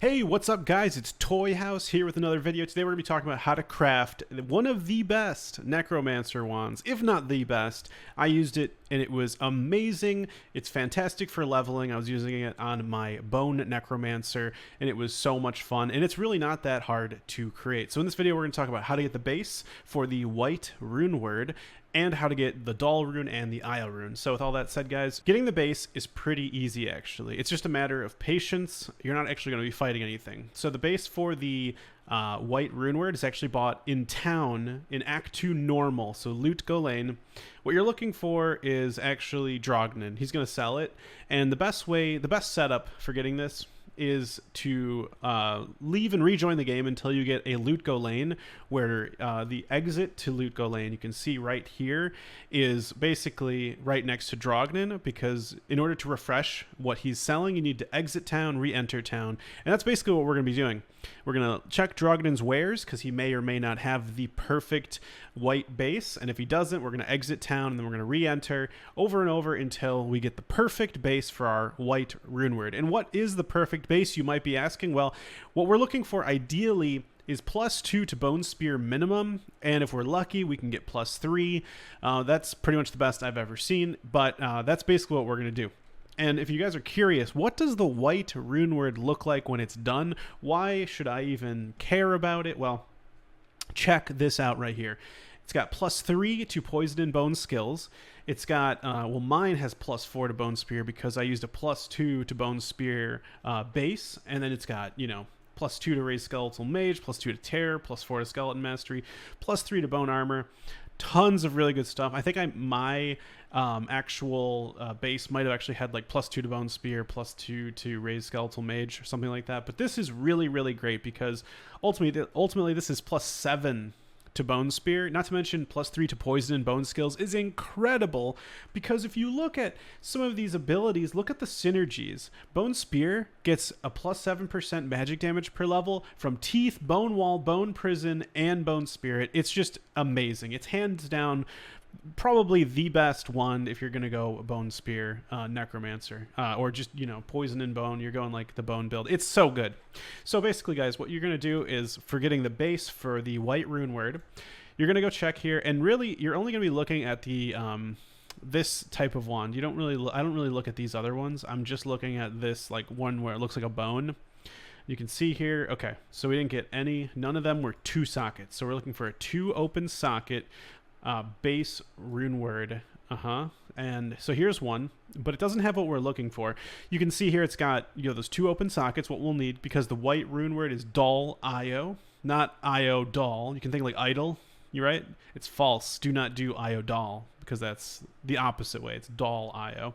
Hey, what's up guys? It's Toyhouze here with another video. Today we're going to be talking about how to craft one of the best necromancer wands, if not the best. I used it and it was amazing. It's fantastic for leveling. I was using it on my bone necromancer and it was so much fun, and it's really not that hard to create. So in this video we're going to talk about how to get the base for the white rune word and how to get the doll rune and the Io rune. So with all that said, guys, getting the base is pretty easy actually. It's just a matter of patience. You're not actually going to be fighting anything. So the base for the white rune word is actually bought in town in Act 2 normal, so loot go lane. What you're looking for is actually Drognin. He's going to sell it, and the best setup for getting this is to leave and rejoin the game until you get a loot go lane, where the exit to loot go lane, you can see right here, is basically right next to Drognin, because in order to refresh what he's selling, you need to exit town, re-enter town, and that's basically what we're going to be doing. We're going to check Drognin's wares, because he may or may not have the perfect white base, and if he doesn't, we're going to exit town, and then we're going to re-enter over and over until we get the perfect base for our white rune word. And what is the perfect base, you might be asking? Well, what we're looking for ideally is +2 to bone spear minimum, and if we're lucky we can get +3. That's pretty much the best I've ever seen, but that's basically what we're going to do. And if you guys are curious, what does the white rune word look like when it's done? Why should I even care about it? Well, check this out right here. It's got +3 to poison and bone skills. It's got, well, mine has +4 to bone spear because I used a +2 to bone spear base, and then it's got, you know, +2 to raise skeletal mage, +2 to terror, +4 to skeleton mastery, +3 to bone armor. Tons of really good stuff. I think my actual base might have actually had like +2 to bone spear, +2 to raise skeletal mage, or something like that. But this is really, really great because ultimately this is +7 to bone spear, not to mention +3 to poison and bone skills is incredible, because if you look at some of these abilities, look at the synergies. Bone spear gets a +7% magic damage per level from teeth, bone wall, bone prison, and bone spirit. It's just amazing. It's hands down probably the best one if you're gonna go bone spear necromancer, or just, you know, poison and bone, you're going like the bone build. It's so good. So basically, guys, what you're gonna do is, for getting the base for the white rune word, you're gonna go check here, and really you're only gonna be looking at the this type of wand. I don't really look at these other ones. I'm just looking at this, like, one where it looks like a bone. You can see here, okay, so we didn't get none of them were 2 sockets, so we're looking for a 2 open socket base rune word. And so here's one, but it doesn't have what we're looking for. You can see here it's got, you know, those 2 open sockets, what we'll need, because the white rune word is doll Io, not Io doll. You can think like idle, you're right? It's false. Do not do Io doll, because that's the opposite way. It's doll Io.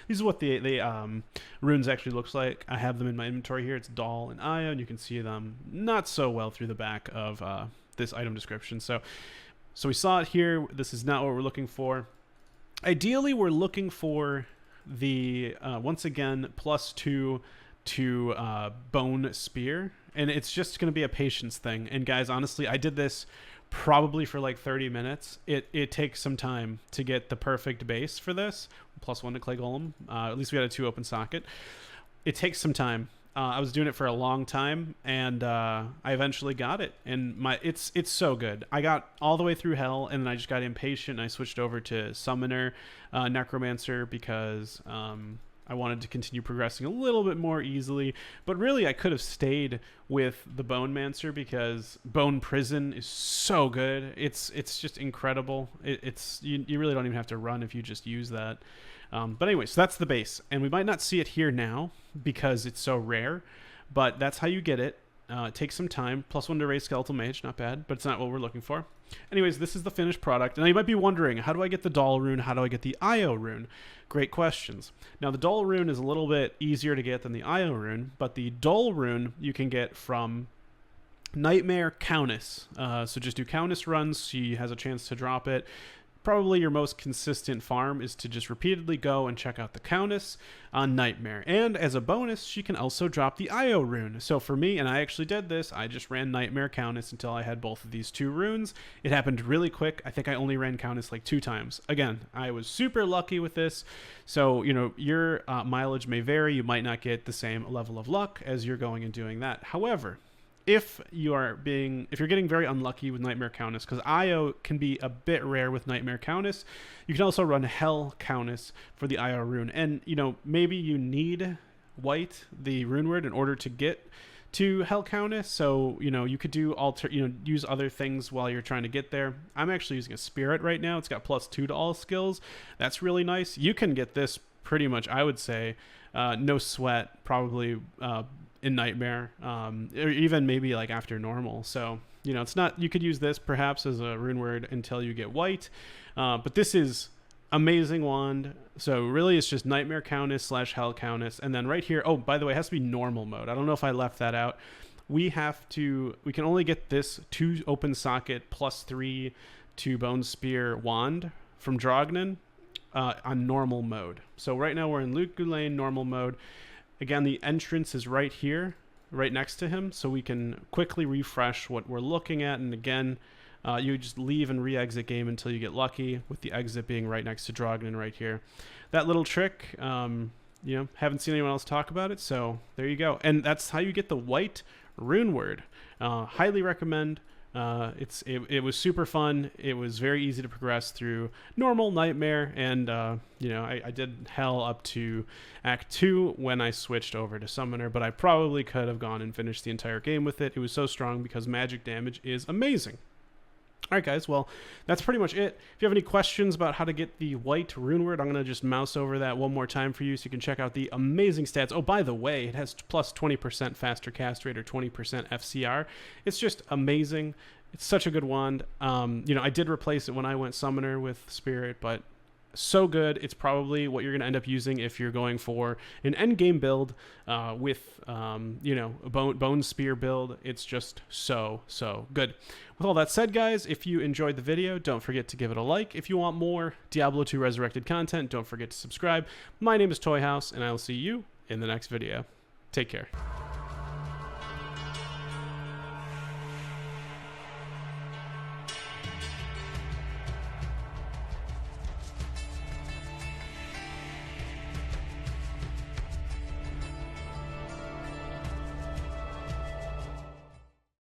These are what the runes actually looks like. I have them in my inventory here. It's doll and Io, and you can see them not so well through the back of this item description. So we saw it here. This is not what we're looking for. Ideally, we're looking for the, once again, +2 to bone spear. And it's just going to be a patience thing. And guys, honestly, I did this probably for like 30 minutes. It takes some time to get the perfect base for this. +1 to clay golem. At least we had a 2 open socket. It takes some time. I was doing it for a long time, and I eventually got it, and it's so good. I got all the way through hell, and then I just got impatient, and I switched over to summoner necromancer, because I wanted to continue progressing a little bit more easily. But really, I could have stayed with the bone mancer, because bone prison is so good. It's just incredible. You really don't even have to run if you just use that. But anyway, so that's the base, and we might not see it here now because it's so rare, but that's how you get it. It takes some time. +1 to raise skeletal mage, not bad, but it's not what we're looking for. Anyways, this is the finished product. Now you might be wondering, how do I get the doll rune? How do I get the Io rune? Great questions. Now the doll rune is a little bit easier to get than the Io rune, but the doll rune you can get from Nightmare Countess. So just do Countess runs. She has a chance to drop it. probably your most consistent farm is to just repeatedly go and check out the Countess on Nightmare. And as a bonus, she can also drop the IO rune. So for me, and I actually did this, I just ran Nightmare Countess until I had both of these 2 runes. It happened really quick. I think I only ran Countess like 2 times. Again, I was super lucky with this. So, you know, your mileage may vary. You might not get the same level of luck as you're going and doing that. However, if you're getting very unlucky with Nightmare Countess, because IO can be a bit rare with Nightmare Countess, you can also run Hell Countess for the IO rune. And, you know, maybe you need white, the Runeword, in order to get to Hell Countess. So, you know, you could do use other things while you're trying to get there. I'm actually using a Spirit right now. It's got +2 to all skills. That's really nice. You can get this pretty much, I would say, no sweat, probably in Nightmare, or even maybe like after normal. So, you know, it's not, you could use this perhaps as a Runeword until you get white, but this is amazing wand. So really it's just Nightmare Countess / Hell Countess. And then right here, oh, by the way, it has to be normal mode. I don't know if I left that out. We can only get this 2 open socket +3 to Bone Spear wand from Drognin on normal mode. So right now we're in Luke Gulain normal mode. Again, the entrance is right here, right next to him, so we can quickly refresh what we're looking at. And again, you just leave and re-exit game until you get lucky, with the exit being right next to Drognin right here. That little trick, you know, haven't seen anyone else talk about it, so there you go. And that's how you get the white Runeword. Highly recommend. It was super fun. It was very easy to progress through normal, Nightmare, and you know, I did Hell up to Act 2 when I switched over to Summoner, but I probably could have gone and finished the entire game with it. It was so strong because magic damage is amazing. Alright guys, well, that's pretty much it. If you have any questions about how to get the white Runeword, I'm going to just mouse over that one more time for you so you can check out the amazing stats. Oh, by the way, it has +20% faster cast rate or 20% FCR. It's just amazing. It's such a good wand. You know, I did replace it when I went Summoner with Spirit, but so good. It's probably what you're going to end up using if you're going for an endgame build with, you know, a bone spear build. It's just so good. With all that said, guys, if you enjoyed the video, don't forget to give it a like. If you want more Diablo 2 Resurrected content, don't forget to subscribe. My name is Toyhouze, and I will see you in the next video. Take care.